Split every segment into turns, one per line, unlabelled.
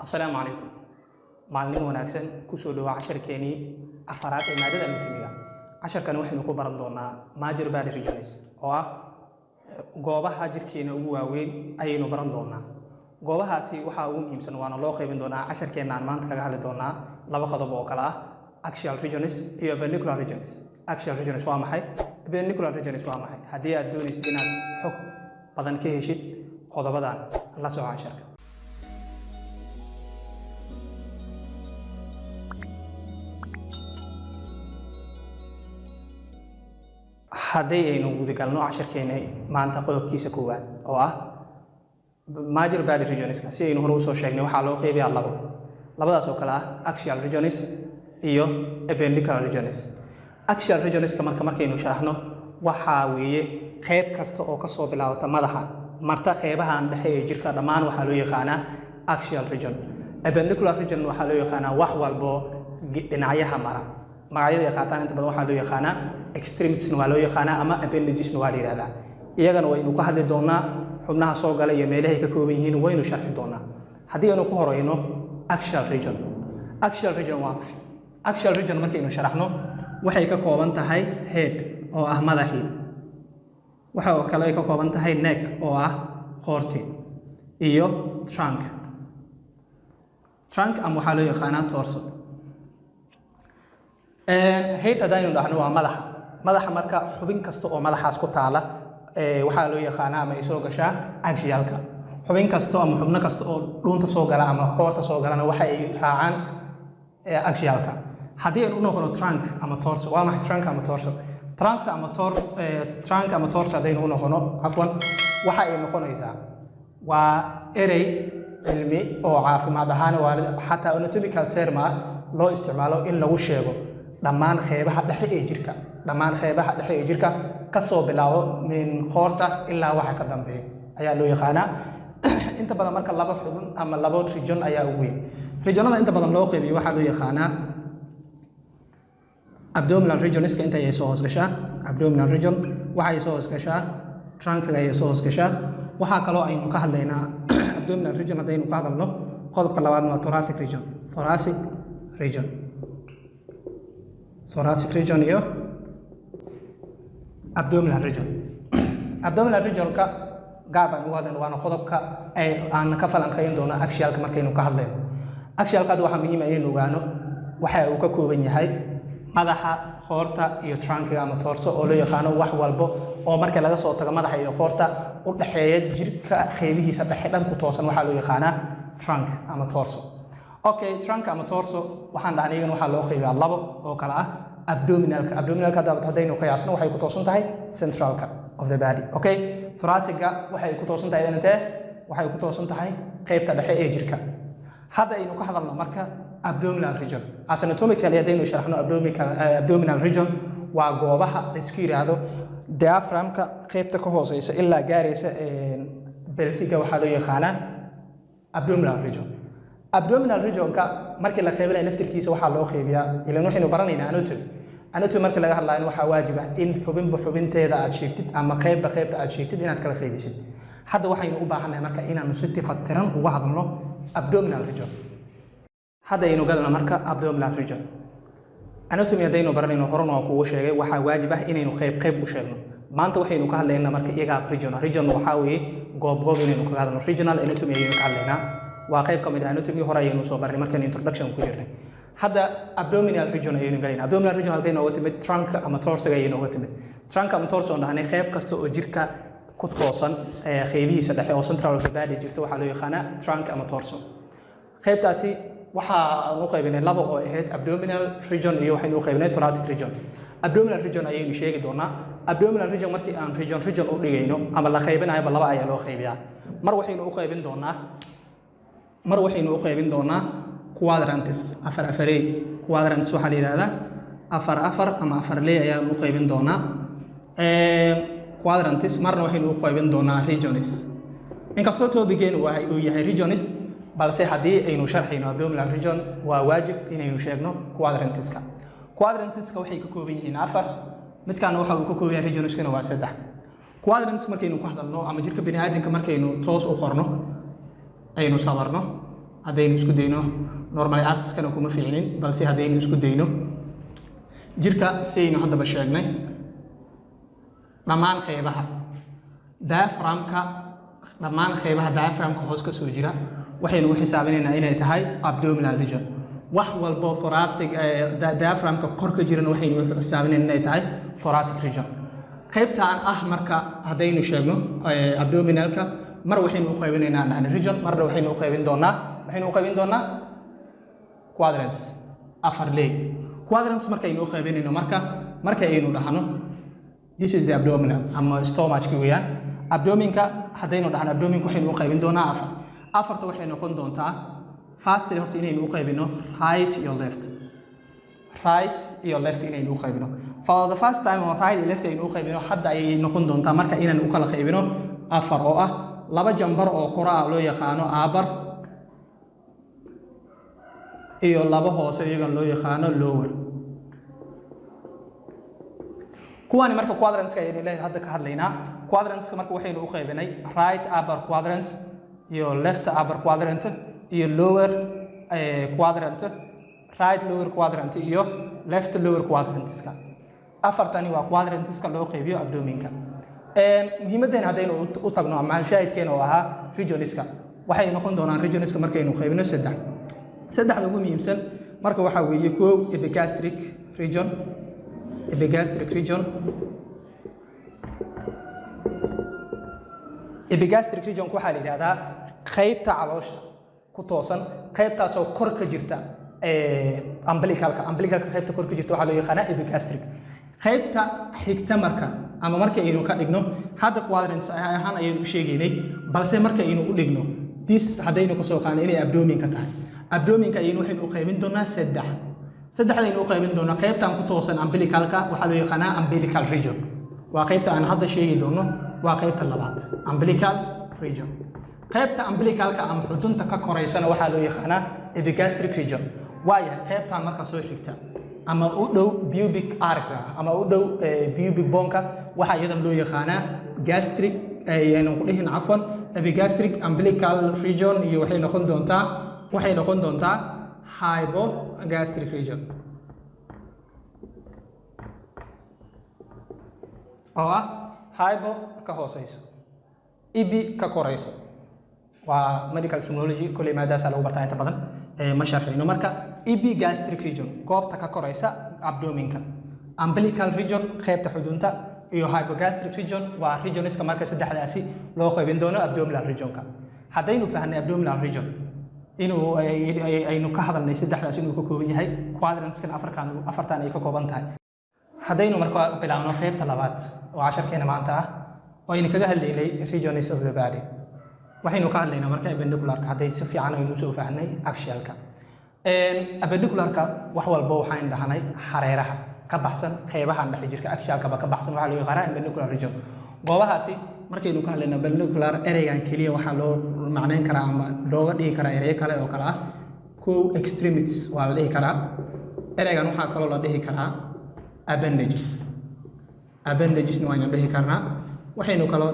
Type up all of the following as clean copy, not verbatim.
السلام عليكم. معلمين وناكسن كسو دوا عشر كيني أفراد المادة المتمية. عشر كانوا وحنا كبرنا دونا ماجر بعد ريجونيس. أو جوابها هاجر كينا وين أي نبرنا دونا. جوابها سي وحاوم يمسن وانا لوقي من دونا عشر كينا عن مانت كجهل دونا لبا خطب وكلا أكشيال ريجونيس هي بينيكولار ريجونيس. أكشيال ريجونيس وامحي بينيكولار ريجونيس وامحي. هدي الدونيس بينات حكم بدن كهشيت خطب بدن الله سوا عشر. haddii aynu gudagalno casharkeena maanta qodobkiisa koowaad oo ah major body regions si aynu hore u soo sheegnay waxa loo qeybiyaa labadaas oo kala ah axial regions iyo appendicular regions. Axial regions markaynu sharaxno waxa weeye qeyb kasta oo ka soo bilaabata madaxa marta qeybahan dhexe ee jirka dhammaan waxa loo yaqaanaa axial region. Appendicular region waxa loo yaqaanaa wax walbo dhinacyaha mara magacyada ay qaataan inta badan waxa loo yaqaanaa extremities waa loo yaqaanaa ama appendages waa la yiraahdaa. Iyagana waynu ku hadli doonaa xubnaha soo gala iyo meelaha ay ka kooban yihiin waynu sharxi doonaa. Haddii aanu ku horeyno axial region. Axial region waa maxay? Axial region markaynu sharaxno waxay ka kooban tahay head oo ah madaxii. Waxa kale ay ka kooban tahay neck oo ah qoorti iyo trunk. Trunk ama waxa loo yaqaanaa torso. head adaynu dhahno waa madaxa marka xubin kasta oo madaxaas ku taala waxa loo yaqaanaa ama ay soo gashaa axialka. xubin kasta ama xubno kasta oo dhuunta soo gala ama qoorta soo galana waxa ay raacaan axialka. haddii aynu u noqono trunk ama torso waa maxay trunk ama torso? Trunk ama torso haddaynu u noqono afwan waxa ay noqonaysaa waa erey cilmi oo caafimaad ahaan waa xataa anatomical term ah loo isticmaalo in lagu sheego dhammaan qeybaha dhexe ee jirka ka soo bilaabo min qoorta ilaa waxa ka dambeeya ayaa loo yaqaanaa. inta badan marka laba xubin ama laba region ayaa ugu weyn. Regionada inta badan loo qeybiyo waxa loo yaqaanaa abdominal regionska inta ay soo hoos gashaa. Abdominal region waxa ay soo hoos gashaa trunk ay soo hoos gashaa. waxa kale oo aynu ka hadlaynaa abdominal region haddaynu ka hadalno qodobka labaad waa thoracic region. Thoracic region iyo abdominal region. Abdominal regionka gaar baan ugu hadlayno waana qodobka aan ka falanqeyn doono axialka markaynu ka hadlayno. Axialka waxa muhiim ah inaynu ogaano waxa uu ka kooban yahay madaxa, qoorta iyo trunkiga ama torso oo loo yaqaano wax walbo oo marka laga soo tago madaxa iyo qoorta u dhaxeeya jirka qeybihiisa dhexe dhan ku toosan waxa loo yaqaanaa trunk ama torso. Okay, trunk ama torso waxaan dhahnay in waxa loo qeybiyaa labo oo kala ah abdominalka haddaynu qiyaasno waxay ku toosan tahay centralka of the body. Okay, thoraciga waxay ku toosan tahay waxay ku toosan tahay qeybta dhexe ee jirka. hadda aynu ka hadalno marka abdominal region as anatomically haddaynu sharaxno abdominal region waa goobaha la isku yiraahdo diaphragmka qeybta ka hooseysa ilaa gaaraysa pelviga waxa loo yaqaanaa abdominal region. Abdominal regionka markii la qeybinayo naftirkiisa waxa loo qeybiyaa ilaan waxaynu baranaynaa anatomy markii laga hadlayo waxa waajib ah in xubinteeda aad sheegtid ama qeybta aad sheegtid inaad kala qeybisid. hadda waxaynu u baahanahay marka inaanu si tifatiran uga hadalno abdominal region. hadda aynu galno marka abdominal region. Anatomy haddaynu baranayno horena waa kugu sheegay waxa waajib ah inaynu qeyb u sheegno. maanta waxaynu ka hadlaynaa marka iyaga region waxa weeye goob inaynu ka hadalno. Regional anatomy ayaynu ka hadlaynaa waa qeyb ka mid ah anatomy hore ayaynu soo baranay markaan introduction ku jirnay. hadda abdominal region ayaynu galaynaa. Abdominal region halkay nooga timid trunk ama torso ayaynu nooga timid. Trunk ama torso oo dhahnay qeyb kasta oo jirka ku toosan qeybihiisa dhexe oo central of the body jirta waxa loo yaqaanaa trunk ama torso. qeybtaasi waxa aanu qaybinay labo oo ahayd abdominal region iyo waxaynu u qaybinay thoracic region. Abdominal region ayaynu sheegi doonaa. Abdominal region markii aan region u dhigayno ama la qaybinayo laba ayaa loo qaybiyaa. mar waxaynu u qaybin doonaa quadrantes afarey. Quadrantes waxa la yiraahdaa afar ama afarley ayaan u qaybin doonaa. Quadrantes marna waxaynu u qaybin doonaa regions. inkastoo topigeenu uu yahay regions balse haddii aynu sharxayno abdominal region waa waajib inaynu sheegno quadranteska waxay ka kooban yihiin afar. midkaan waxa uu ka kooban yahay regionskana waa saddex. quadrants markaynu ku hadalno ama jirka bini'aadamka markaynu toos u qorno aynu sawarno haddaynu isku dayno normal artiskana kuma fiicnin balse haddaynu isku dayno jirka sidaynu haddaba sheegnay dhammaan qaybaha diaphragmka dhammaan qaybaha diaphragmka hoos ka soo jira waxaynu u xisaabinaynaa inay tahay abdominal region wax walbo thoracic diaphragmka kor ka jirana waxaynu u xisaabinaynaa inay tahay thoracic region qaybtaan ah marka haddaynu sheegno abdominalka mar waxaynu u qaybinaynaa dhahna region marna waxaynu u qaybin doonaa quadrants afar leeg quadrants markaynu u qaybinayno marka aynu dhahno this is the abdominal ama stomachki weeyaan abdominka haddaynu dhahno abdominka waxaynu u qaybin doonaa afarta waxay noqon doontaa firstly horta inaynu u qaybino right iyo left inaynu u qaybino for the first time oo right iyo left aynu u qaybino hadda ayay noqon doontaa marka inaan u kala qaybino afar oo ah laba jambar oo kora ah loo yaqaano upper iyo laba hoose iyagan loo yaqaano lower kuwani marka quadrants ka ayaynu hadda ka hadlaynaa quadrants marka waxaynu u qaybinay right upper quadrant iyo left upper quadrant iyo lower quadrant right lower quadrant iyo left lower quadrantska afartani waa quadrantska loo qaybiyo abdominka muhiimadeena haddaynu u tagno ama shaahidkeena oo ahaa regionska waxay noqon doonaan regionska markaynu qaybino saddexda ugu muhiimsan marka waxaa weeye kow epigastric region epigastric region waxaa la yidhahdaa qaybta caloosha ku toosan qaybtaasoo kor ka jirta umbilicalka qaybta kor ka jirta waxaa loo yaqaanaa epigastric qaybta xigta marka ama marka aynu ka dhigno hadda quadrants ahaan ayaynu u sheegaynay balse marka aynu u dhigno this haddaynu ka soo qaadno inay abdominka tahay abdominka ayaynu waxaynu u qaybin doonaa saddexdaynu u qaybin doonaa qaybtan ku toosan umbilicalka waxaa loo yaqaanaa umbilical region waa qaybta aan hadda sheegi doono waa qaybta labaad umbilical region qaybta umbilicalka ama xudunta ka koraysana waxaa loo yaqaanaa epigastric region waayahay qaybtan marka soo xigta ama u dhow pubic arca ama u dhow pubic bonka waxaa iyadan loo yaqaanaa gastric ayaynu ku dhihin cafwan epigastric umbilical region iyo waxay noqon doontaa hypogastric region oo ah hypo ka hooseyso ibi ka korayso waa medical terminology kulli maadaasa lagu bartaa inta badan ma sharxayno marka epigastric region goobta ka koraysa abdominka umbilical region qaybta xudunta iyo hypogastric region waa regionska marka saddexdaasi loo qaybin doono abdominal regionka haddaynu fahnay abdominal region inuu aynu ka hadalnay saddexdaas inuu ka kooban yahay quadrantskan afartan ay ka kooban tahay haddaynu marka bilaabno qaybta labaad oo casharkeena maanta ah oo aynu kaga hadlaynay regions of the body waxaynu ka hadlaynaa marka appendicularka hadday si fiican aynu soo fahnay axialka appendicularka wax walba waxaan dhahnay hareeraha ka baxsan qaybahan dhex jirka axialkaba ka baxsan waxaa loo yaqaanaa appendicular region goobahaasi markaynu ka hadlayno appendicular ereygan keliya waxaa loo macnayn karaa ama looga dhigi karaa ereyo kale oo kale ah kow extremities waa la dhihi karaa ereygan waxaa kaloo la dhihi karaa appendagesna waynu dhihi karnaa waxaynu kaloo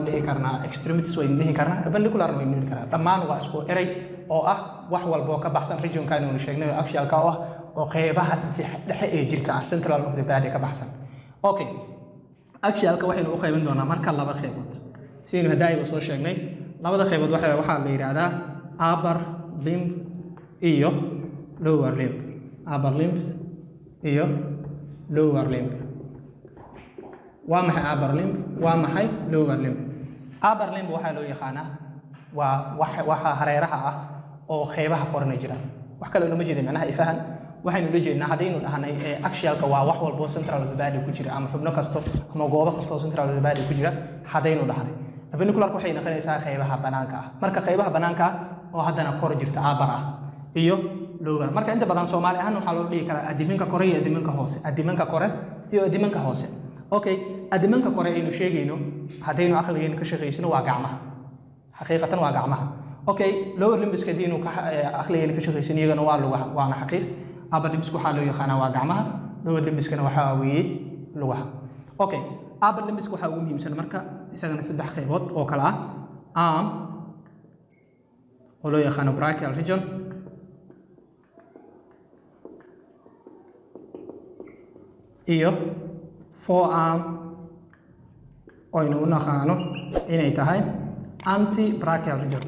dhihi karnaa extremities waynu dhihi karnaa appendicular waynu dhihi karnaa dhammaan waa isku erey oo ah wax walba oo ka baxsan regionka aynu sheegnay oo axialka oo ah oo qaybaha dhexe ee jirka ah central of the body ka baxsan okay axialka waxaynu u qaybin doonaa marka laba qaybood sidaynu hadaayiba soo sheegnay labada qaybood waxaa la yidhaahdaa upper limb iyo lower limb upper limbs iyo lower limb waa maxay upper limb waa maxay lower limb upper limb waxaa loo yaqaanaa waa waxa hareeraha ah oo qaybaha korna jira wax kale looma jeedin macnaha ifahan waxaynu la jeednaa haddaynu dhahnay axialka waa wax walbo central of the body ku jira ama xubno kasto ama goobo kasto central of the body ku jira haddaynu dhahnay appendicularka waxay noqonaysaa qaybaha banaanka ah marka qaybaha banaanka ah oo haddana kor jirta upper ah iyo lower marka inta badan Soomaali ahaan waxaa loo dhigi karaa adiminka kore iyo adiminka hoose adiminka kore iyo adiminka hoose okay adiminka kore aynu sheegayno haddaynu aqligeena ka shaqeysano waa gacmaha xaqiiqatan waa gacmaha okay lower limbs kadib ka aqligeena ka shaqeysano iyagana waa lugaha waana xaqiiq upper limbs waxaa loo yaqaanaa waa gacmaha lower limbs kana waxaa weeye lugaha okay upper limbs waxaa ugu muhiimsan marka isagana saddex qaybood oo kala ah arm oo loo yaqaano brachial region iyo forearm oo aynu u naqaano inay tahay antebrachial region.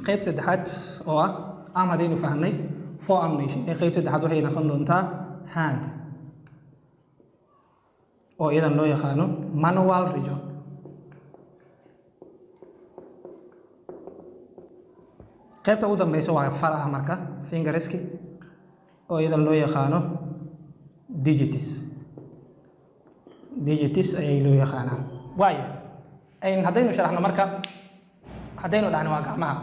qayb saddexaad oo ah arm haddaynu fahnay forearm nation qayb saddexaad waxay noqon doontaa hand oo iyadan loo yaqaano manual region. qaybta ugu dambeysa waa faraha marka fingerski oo iyadan loo yaqaano digitis ayay loo yaqaanaa. waayo haddaynu sharaxno marka haddaynu dhahno waa gacmaha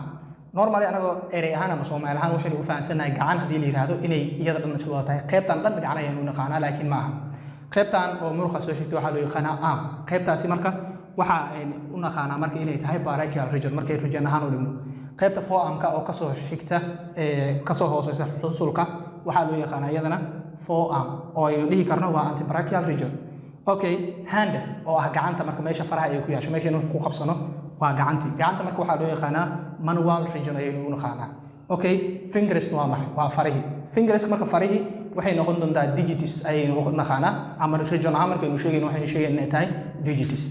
normally anagoo erey ahaan ama Soomaali ahaan waxaynu u fahansanahay gacan haddii la yiraahdo inay iyada dhan isku wada tahay qaybtan dhan gacan ayaynu u naqaanaa laakiin ma aha. qaybtan oo muruqa soo xigta waxaa loo yaqaanaa arm. qaybtaasi marka waxa aynu u naqaanaa marka inay tahay brachial region markay region ahaan u dhigno. qaybta forearm-ka oo kasoo xigta kasoo hooseysa xusulka waxaa loo yaqaanaa iyadana forearm oo aynu dhihi karno waa antebrachial region. okay, hand oo ah gacanta marka meesha faraha ay ku yaasho meesha inuu ku qabsano waa gacantii. gacanta marka waxaa loo yaqaanaa manual region ayaynu u naqaanaa. okay, fingers waa maxay? waa farihii. fingers marka farihii waxay noqon doontaa digitis ayaynu u naqaanaa ama region ahaan markaynu sheegayno waxaynu sheegayna inay tahay digitis.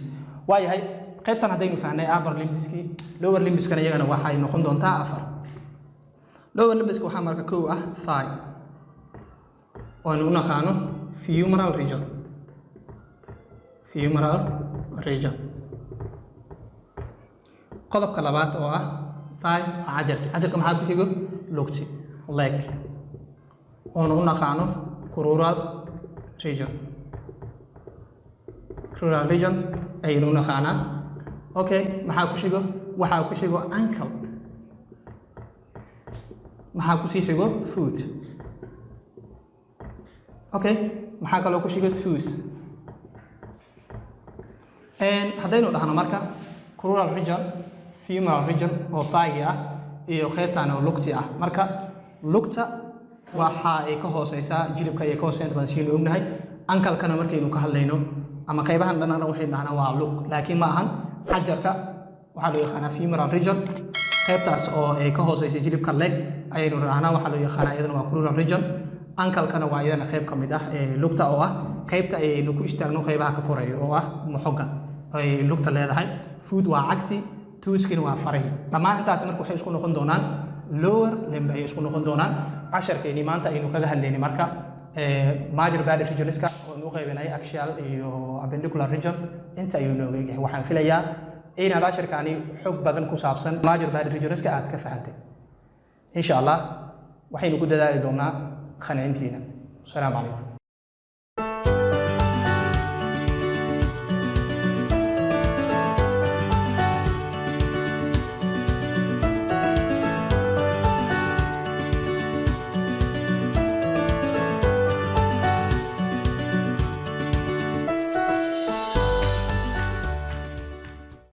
waayahay qaybtan haddaynu fahnay upper limbiskii lower limbiskana iyagana waxay noqon doontaa afar. lower limbiska waxaa marka kow ah thigh oo aynu u naqaano femoral region. qodobka labaad oo ah thigh waa cajarka maxaa ku xigo lugti leg oonu u naqaano crural region ayaynu u naqaanaa. okay, maxaa ku xigo? waxaa ku xigo ankle, maxaa kusii xigo foot. okay, maxaa kaloo ku xigo toes. haddaynu dhahno marka crural region, femoral region oo thigh ah iyo qaybtan oo lugti ah. marka lugta waxa ay ka hooseysaa jilibka ay ka hooseynta baan siino ognahay. ankle-kana markaynu ka hadlayno ama qaybahan dhan waxaynu dhahnaa waa lug laakiin ma ahan. cajarka waxaa loo yaqaanaa femoral region. qaybtaas oo ay ka hooseysa jilibka leg ayaynu dhahnaa waxaa loo yaqaanaa iyadana waa crural region. ankle-kana waa iyadana qayb ka mid ah lugta oo ah qaybta ayaynu ku istaagno qaybaha ka koreeyo oo ah moxoga ay lugta leedahay. foot waa cagti, toeskina waa farihii. dhammaan intaasi marka waxay isku noqon doonaan lower limb ayay isku noqon doonaan. casharkeeni maanta aynu kaga hadlaynay marka major body regionska oo nu qaybinay axial iyo appendicular region inta ayuu nooga yahay. waxaan filayaa inaad casharkaani xog badan ku saabsan major body regionska aad ka fahantay. insha Allah waxaynu ku dadaali doonaa qancintiina. Assalaamu calaykum.